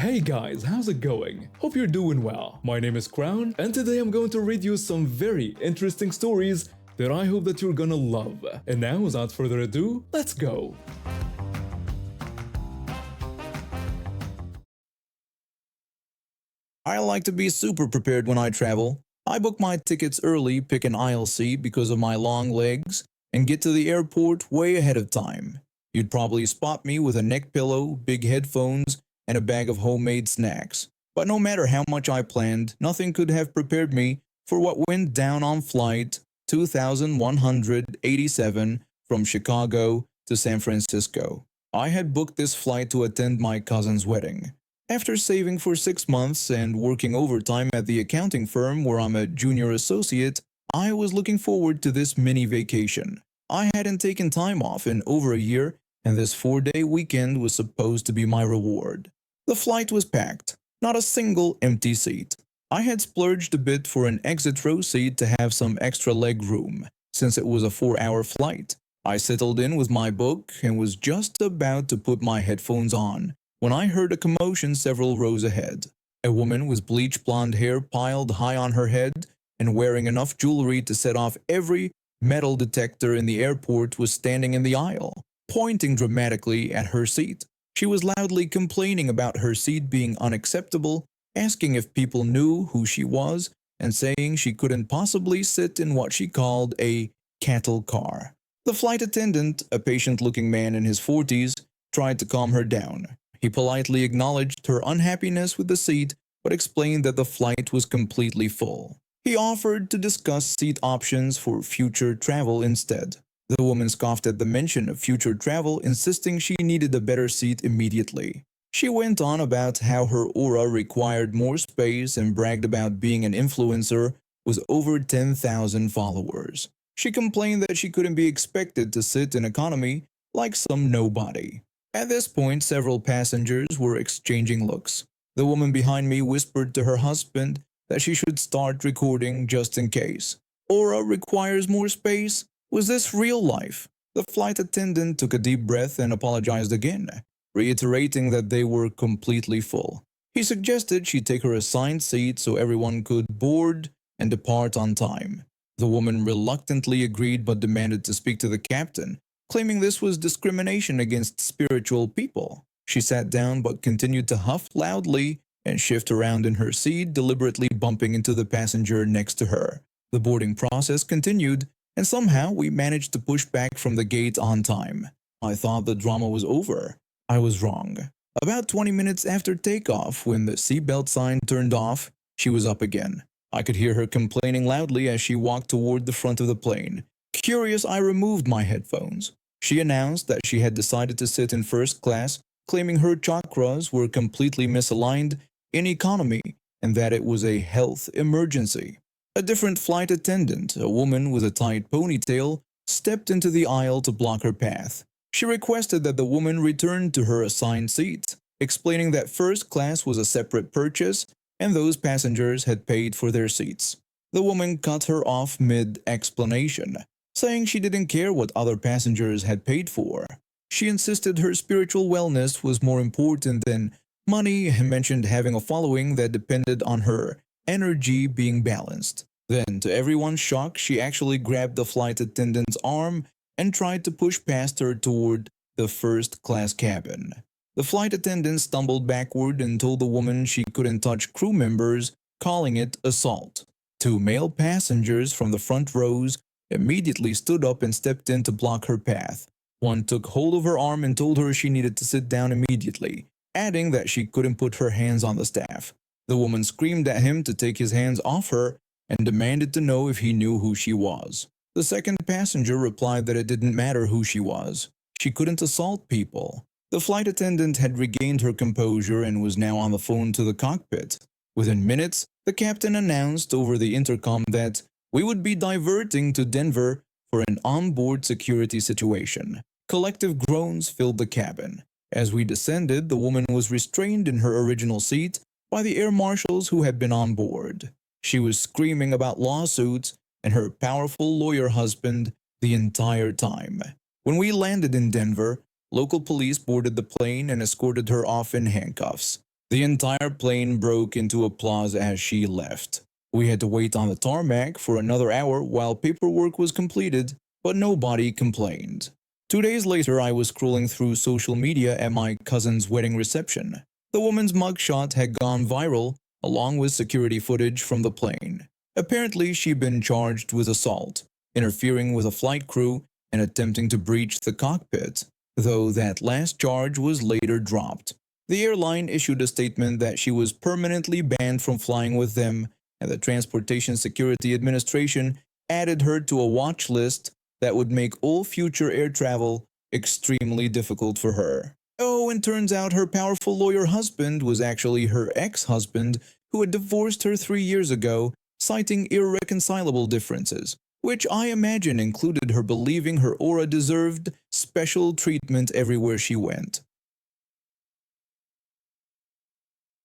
Hey guys, how's it going? Hope you're doing well. My name is Crown, and today I'm going to read you some very interesting stories that I hope that you're gonna love. And now, without further ado, let's go! I like to be super prepared when I travel. I book my tickets early, pick an aisle seat because of my long legs, and get to the airport way ahead of time. You'd probably spot me with a neck pillow, big headphones, and a bag of homemade snacks. But no matter how much I planned, nothing could have prepared me for what went down on flight 2187 from Chicago to San Francisco. I had booked this flight to attend my cousin's wedding. After saving for 6 months and working overtime at the accounting firm where I'm a junior associate, I was looking forward to this mini vacation. I hadn't taken time off in over a year, and this 4-day weekend was supposed to be my reward. The flight was packed, not a single empty seat. I had splurged a bit for an exit row seat to have some extra leg room, since it was a 4-hour flight. I settled in with my book and was just about to put my headphones on when I heard a commotion several rows ahead. A woman with bleach blonde hair piled high on her head and wearing enough jewelry to set off every metal detector in the airport was standing in the aisle, pointing dramatically at her seat. She was loudly complaining about her seat being unacceptable, asking if people knew who she was, and saying she couldn't possibly sit in what she called a cattle car. The flight attendant, a patient-looking man in his 40s, tried to calm her down. He politely acknowledged her unhappiness with the seat, but explained that the flight was completely full. He offered to discuss seat options for future travel instead. The woman scoffed at the mention of future travel, insisting she needed a better seat immediately. She went on about how her aura required more space and bragged about being an influencer with over 10,000 followers. She complained that she couldn't be expected to sit in economy like some nobody. At this point, several passengers were exchanging looks. The woman behind me whispered to her husband that she should start recording just in case. Aura requires more space? Was this real life? The flight attendant took a deep breath and apologized again, reiterating that they were completely full. He suggested she take her assigned seat so everyone could board and depart on time. The woman reluctantly agreed but demanded to speak to the captain, claiming this was discrimination against spiritual people. She sat down but continued to huff loudly and shift around in her seat, deliberately bumping into the passenger next to her. The boarding process continued, and somehow we managed to push back from the gate on time. I thought the drama was over. I was wrong. About 20 minutes after takeoff, when the seatbelt sign turned off, she was up again. I could hear her complaining loudly as she walked toward the front of the plane. Curious, I removed my headphones. She announced that she had decided to sit in first class, claiming her chakras were completely misaligned in economy and that it was a health emergency. A different flight attendant, a woman with a tight ponytail, stepped into the aisle to block her path. She requested that the woman return to her assigned seat, explaining that first class was a separate purchase and those passengers had paid for their seats. The woman cut her off mid-explanation, saying she didn't care what other passengers had paid for. She insisted her spiritual wellness was more important than money and mentioned having a following that depended on her energy being balanced. Then, to everyone's shock, she actually grabbed the flight attendant's arm and tried to push past her toward the first-class cabin. The flight attendant stumbled backward and told the woman she couldn't touch crew members, calling it assault. 2 male passengers from the front rows immediately stood up and stepped in to block her path. One took hold of her arm and told her she needed to sit down immediately, adding that she couldn't put her hands on the staff. The woman screamed at him to take his hands off her and demanded to know if he knew who she was. The second passenger replied that it didn't matter who she was. She couldn't assault people. The flight attendant had regained her composure and was now on the phone to the cockpit. Within minutes, the captain announced over the intercom that we would be diverting to Denver for an onboard security situation. Collective groans filled the cabin. As we descended, the woman was restrained in her original seat by the air marshals who had been on board. She was screaming about lawsuits and her powerful lawyer husband the entire time. When we landed in Denver, local police boarded the plane and escorted her off in handcuffs. The entire plane broke into applause as she left. We had to wait on the tarmac for another hour while paperwork was completed, but nobody complained. 2 days later, I was scrolling through social media at my cousin's wedding reception. The woman's mugshot had gone viral, along with security footage from the plane. Apparently, she'd been charged with assault, interfering with a flight crew, and attempting to breach the cockpit, though that last charge was later dropped. The airline issued a statement that she was permanently banned from flying with them, and the Transportation Security Administration added her to a watch list that would make all future air travel extremely difficult for her. Oh, and turns out her powerful lawyer husband was actually her ex-husband who had divorced her 3 years ago, citing irreconcilable differences, which I imagine included her believing her aura deserved special treatment everywhere she went.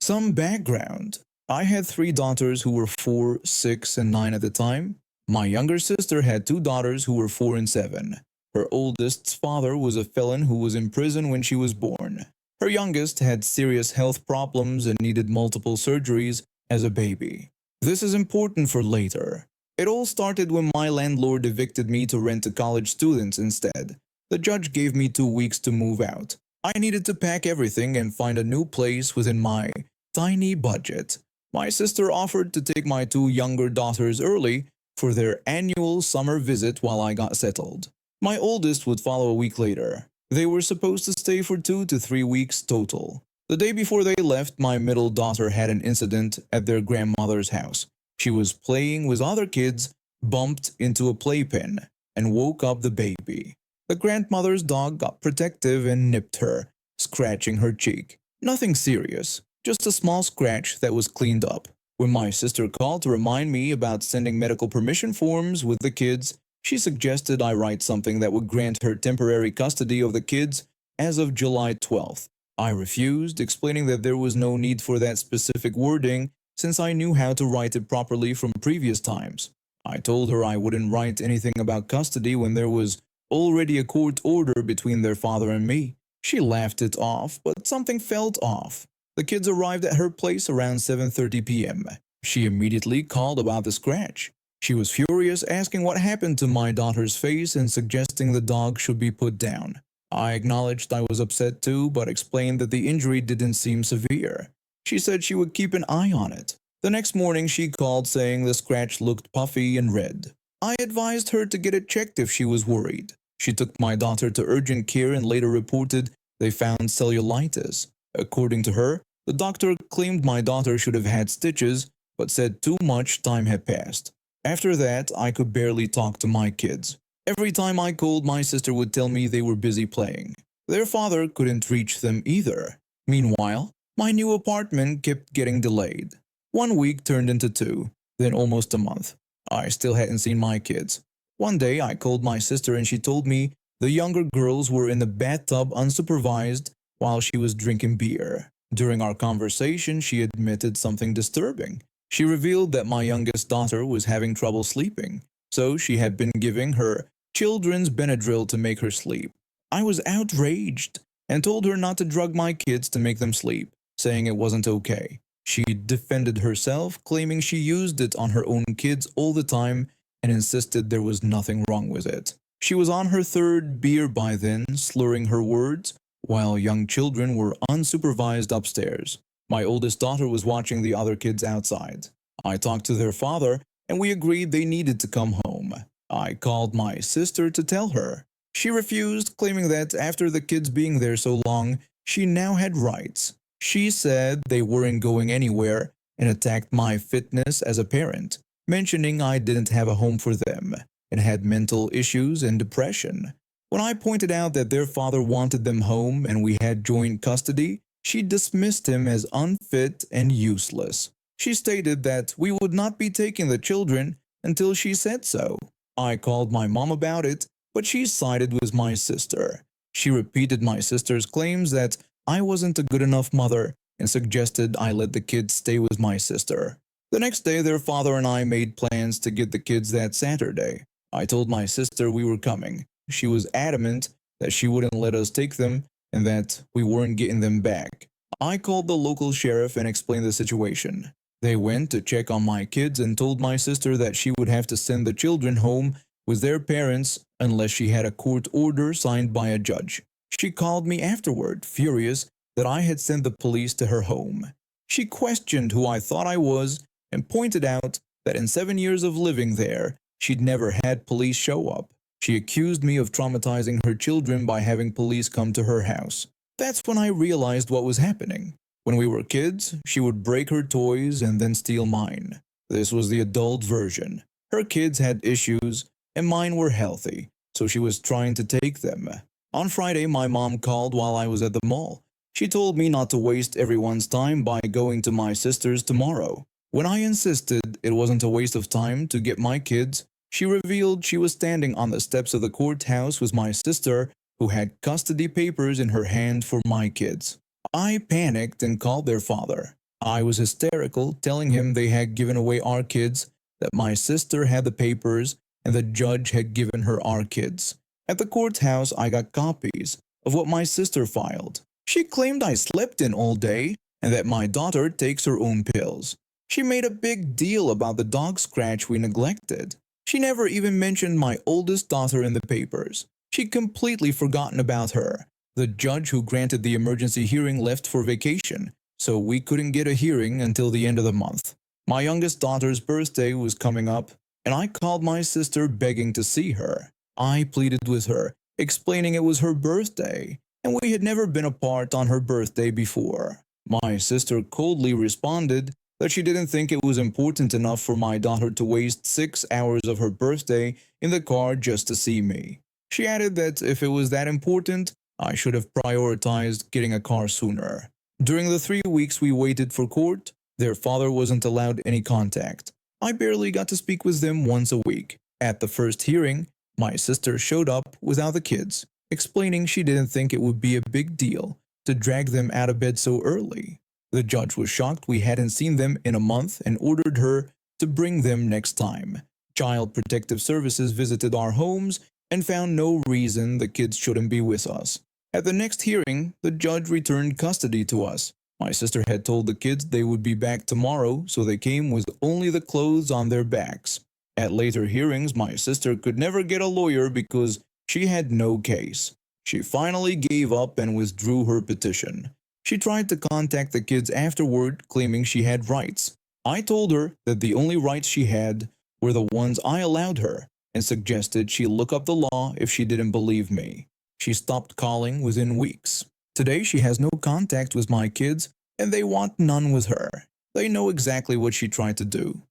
Some background. I had 3 daughters who were 4, 6, and 9 at the time. My younger sister had 2 daughters who were 4 and 7. Her oldest's father was a felon who was in prison when she was born. Her youngest had serious health problems and needed multiple surgeries as a baby. This is important for later. It all started when my landlord evicted me to rent to college students instead. The judge gave me 2 weeks to move out. I needed to pack everything and find a new place within my tiny budget. My sister offered to take my 2 younger daughters early for their annual summer visit while I got settled. My oldest would follow a week later. They were supposed to stay for 2 to 3 weeks total. The day before they left, my middle daughter had an incident at their grandmother's house. She was playing with other kids, bumped into a playpen, and woke up the baby. The grandmother's dog got protective and nipped her, scratching her cheek. Nothing serious, just a small scratch that was cleaned up. When my sister called to remind me about sending medical permission forms with the kids, she suggested I write something that would grant her temporary custody of the kids as of July 12th. I refused, explaining that there was no need for that specific wording since I knew how to write it properly from previous times. I told her I wouldn't write anything about custody when there was already a court order between their father and me. She laughed it off, but something felt off. The kids arrived at her place around 7:30 p.m. She immediately called about the scratch. She was furious, asking what happened to my daughter's face and suggesting the dog should be put down. I acknowledged I was upset too, but explained that the injury didn't seem severe. She said she would keep an eye on it. The next morning she called saying the scratch looked puffy and red. I advised her to get it checked if she was worried. She took my daughter to urgent care and later reported they found cellulitis. According to her, the doctor claimed my daughter should have had stitches, but said too much time had passed. After that, I could barely talk to my kids. Every time I called, my sister would tell me they were busy playing. Their father couldn't reach them either. Meanwhile, my new apartment kept getting delayed. 1 week turned into 2, then almost a month. I still hadn't seen my kids. One day, I called my sister and she told me the younger girls were in the bathtub unsupervised while she was drinking beer. During our conversation, she admitted something disturbing. She revealed that my youngest daughter was having trouble sleeping, so she had been giving her children's Benadryl to make her sleep. I was outraged and told her not to drug my kids to make them sleep, saying it wasn't okay. She defended herself, claiming she used it on her own kids all the time and insisted there was nothing wrong with it. She was on her 3rd beer by then, slurring her words, while young children were unsupervised upstairs. My oldest daughter was watching the other kids outside. I talked to their father, and we agreed they needed to come home. I called my sister to tell her. She refused, claiming that after the kids being there so long, she now had rights. She said they weren't going anywhere and attacked my fitness as a parent, mentioning I didn't have a home for them and had mental issues and depression. When I pointed out that their father wanted them home and we had joint custody, she dismissed him as unfit and useless. She stated that we would not be taking the children until she said so. I called my mom about it, but she sided with my sister. She repeated my sister's claims that I wasn't a good enough mother and suggested I let the kids stay with my sister. The next day, their father and I made plans to get the kids that Saturday. I told my sister we were coming. She was adamant that she wouldn't let us take them and that we weren't getting them back. I called the local sheriff and explained the situation. They went to check on my kids and told my sister that she would have to send the children home with their parents unless she had a court order signed by a judge. She called me afterward, furious that I had sent the police to her home. She questioned who I thought I was and pointed out that in 7 years of living there, she'd never had police show up. She accused me of traumatizing her children by having police come to her house. That's when I realized what was happening. When we were kids, she would break her toys and then steal mine. This was the adult version. Her kids had issues, and mine were healthy, so she was trying to take them. On Friday, my mom called while I was at the mall. She told me not to waste everyone's time by going to my sister's tomorrow. When I insisted it wasn't a waste of time to get my kids, she revealed she was standing on the steps of the courthouse with my sister, who had custody papers in her hand for my kids. I panicked and called their father. I was hysterical, telling him they had given away our kids, that my sister had the papers, and the judge had given her our kids. At the courthouse, I got copies of what my sister filed. She claimed I slept in all day and that my daughter takes her own pills. She made a big deal about the dog scratch we neglected. She never even mentioned my oldest daughter in the papers. She'd completely forgotten about her. The judge who granted the emergency hearing left for vacation, so we couldn't get a hearing until the end of the month. My youngest daughter's birthday was coming up, and I called my sister begging to see her. I pleaded with her, explaining it was her birthday, and we had never been apart on her birthday before. My sister coldly responded that she didn't think it was important enough for my daughter to waste 6 hours of her birthday in the car just to see me. She added that if it was that important, I should have prioritized getting a car sooner. During the 3 weeks we waited for court, their father wasn't allowed any contact. I barely got to speak with them once a week. At the first hearing, my sister showed up without the kids, explaining she didn't think it would be a big deal to drag them out of bed so early. The judge was shocked we hadn't seen them in a month and ordered her to bring them next time. Child Protective Services visited our homes and found no reason the kids shouldn't be with us. At the next hearing, the judge returned custody to us. My sister had told the kids they would be back tomorrow, so they came with only the clothes on their backs. At later hearings, my sister could never get a lawyer because she had no case. She finally gave up and withdrew her petition. She tried to contact the kids afterward, claiming she had rights. I told her that the only rights she had were the ones I allowed her, and suggested she look up the law if she didn't believe me. She stopped calling within weeks. Today she has no contact with my kids, and they want none with her. They know exactly what she tried to do.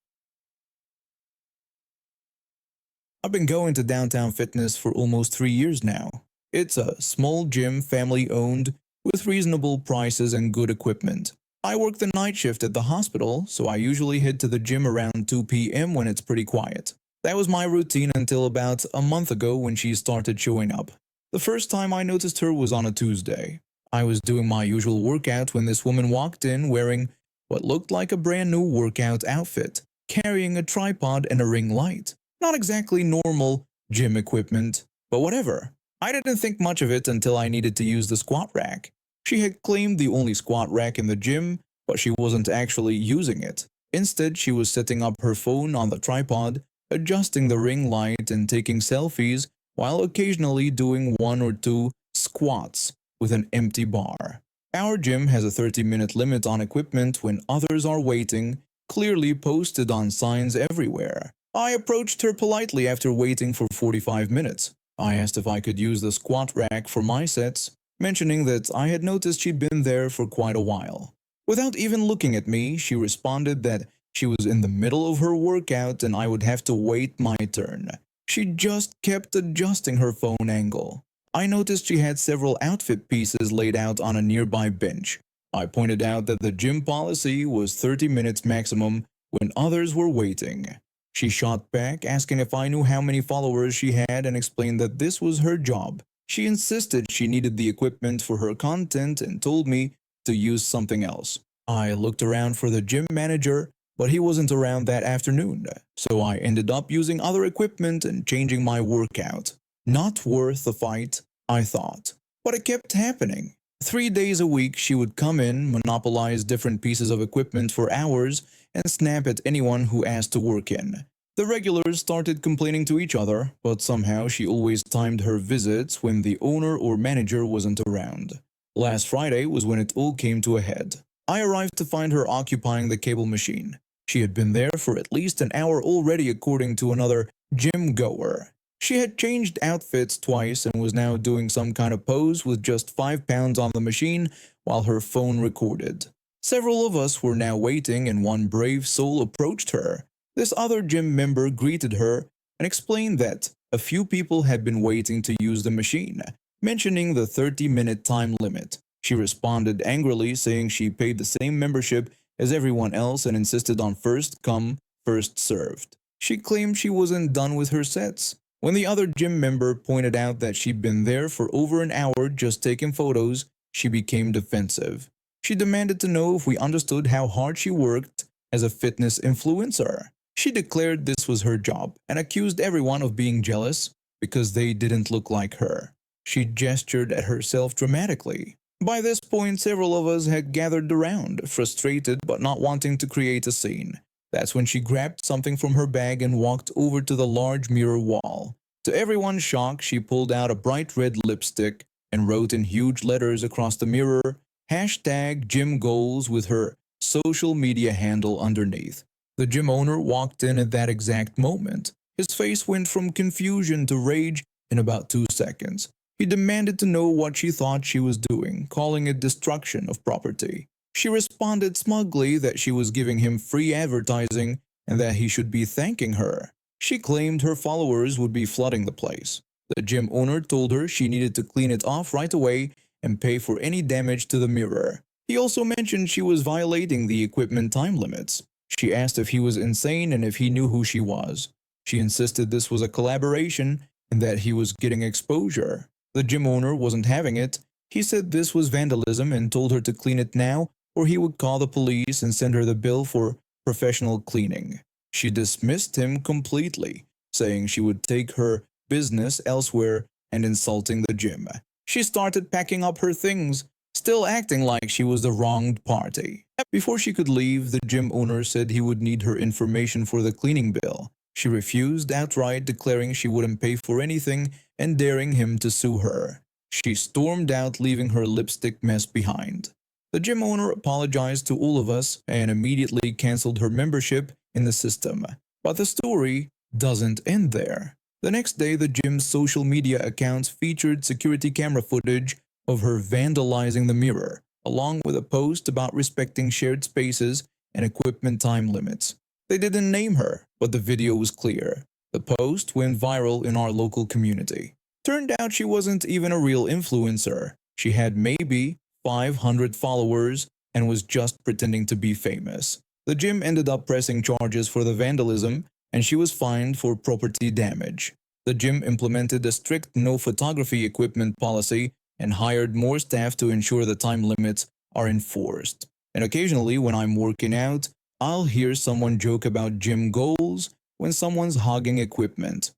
I've been going to Downtown Fitness for almost 3 years now. It's a small gym, family-owned, with reasonable prices and good equipment. I work the night shift at the hospital, so I usually head to the gym around 2 p.m. when it's pretty quiet. That was my routine until about a month ago when she started showing up. The first time I noticed her was on a Tuesday. I was doing my usual workout when this woman walked in wearing what looked like a brand new workout outfit, carrying a tripod and a ring light. Not exactly normal gym equipment, but whatever. I didn't think much of it until I needed to use the squat rack. She had claimed the only squat rack in the gym, but she wasn't actually using it. Instead, she was setting up her phone on the tripod, adjusting the ring light and taking selfies, while occasionally doing 1 or 2 squats with an empty bar. Our gym has a 30-minute limit on equipment when others are waiting, clearly posted on signs everywhere. I approached her politely after waiting for 45 minutes. I asked if I could use the squat rack for my sets, mentioning that I had noticed she'd been there for quite a while. Without even looking at me, she responded that she was in the middle of her workout and I would have to wait my turn. She just kept adjusting her phone angle. I noticed she had several outfit pieces laid out on a nearby bench. I pointed out that the gym policy was 30 minutes maximum when others were waiting. She shot back, asking if I knew how many followers she had and explained that this was her job. She insisted she needed the equipment for her content and told me to use something else. I looked around for the gym manager, but he wasn't around that afternoon, so I ended up using other equipment and changing my workout. Not worth the fight, I thought. But it kept happening. 3 days a week, she would come in, monopolize different pieces of equipment for hours, and snap at anyone who asked to work in. The regulars started complaining to each other, but somehow she always timed her visits when the owner or manager wasn't around. Last Friday was when it all came to a head. I arrived to find her occupying the cable machine. She had been there for at least an hour already, according to another gym goer. She had changed outfits twice and was now doing some kind of pose with just 5 pounds on the machine while her phone recorded. Several of us were now waiting and one brave soul approached her. This other gym member greeted her and explained that a few people had been waiting to use the machine, mentioning the 30-minute time limit. She responded angrily, saying she paid the same membership as everyone else and insisted on first come, first served. She claimed she wasn't done with her sets. When the other gym member pointed out that she'd been there for over an hour just taking photos, she became defensive. She demanded to know if we understood how hard she worked as a fitness influencer. She declared this was her job and accused everyone of being jealous because they didn't look like her. She gestured at herself dramatically. By this point, several of us had gathered around, frustrated but not wanting to create a scene. That's when she grabbed something from her bag and walked over to the large mirror wall. To everyone's shock, she pulled out a bright red lipstick and wrote in huge letters across the mirror, #GymGoals with her social media handle underneath. The gym owner walked in at that exact moment. His face went from confusion to rage in about 2 seconds. He demanded to know what she thought she was doing, calling it destruction of property. She responded smugly that she was giving him free advertising and that he should be thanking her. She claimed her followers would be flooding the place. The gym owner told her she needed to clean it off right away and pay for any damage to the mirror. He also mentioned she was violating the equipment time limits. She asked if he was insane and if he knew who she was. She insisted this was a collaboration and that he was getting exposure. The gym owner wasn't having it. He said this was vandalism and told her to clean it now or he would call the police and send her the bill for professional cleaning. She dismissed him completely, saying she would take her business elsewhere and insulting the gym. She started packing up her things, still acting like she was the wronged party. Before she could leave, the gym owner said he would need her information for the cleaning bill. She refused outright, declaring she wouldn't pay for anything and daring him to sue her. She stormed out, leaving her lipstick mess behind. The gym owner apologized to all of us and immediately canceled her membership in the system. But the story doesn't end there. The next day, the gym's social media accounts featured security camera footage of her vandalizing the mirror, along with a post about respecting shared spaces and equipment time limits. They didn't name her, but the video was clear. The post went viral in our local community. Turned out she wasn't even a real influencer. She had maybe 500 followers and was just pretending to be famous. The gym ended up pressing charges for the vandalism and she was fined for property damage. The gym implemented a strict no photography equipment policy and hired more staff to ensure the time limits are enforced. And occasionally when I'm working out, I'll hear someone joke about gym goals when someone's hogging equipment.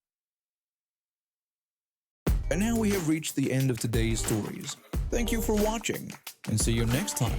And now we have reached the end of today's stories. Thank you for watching and see you next time.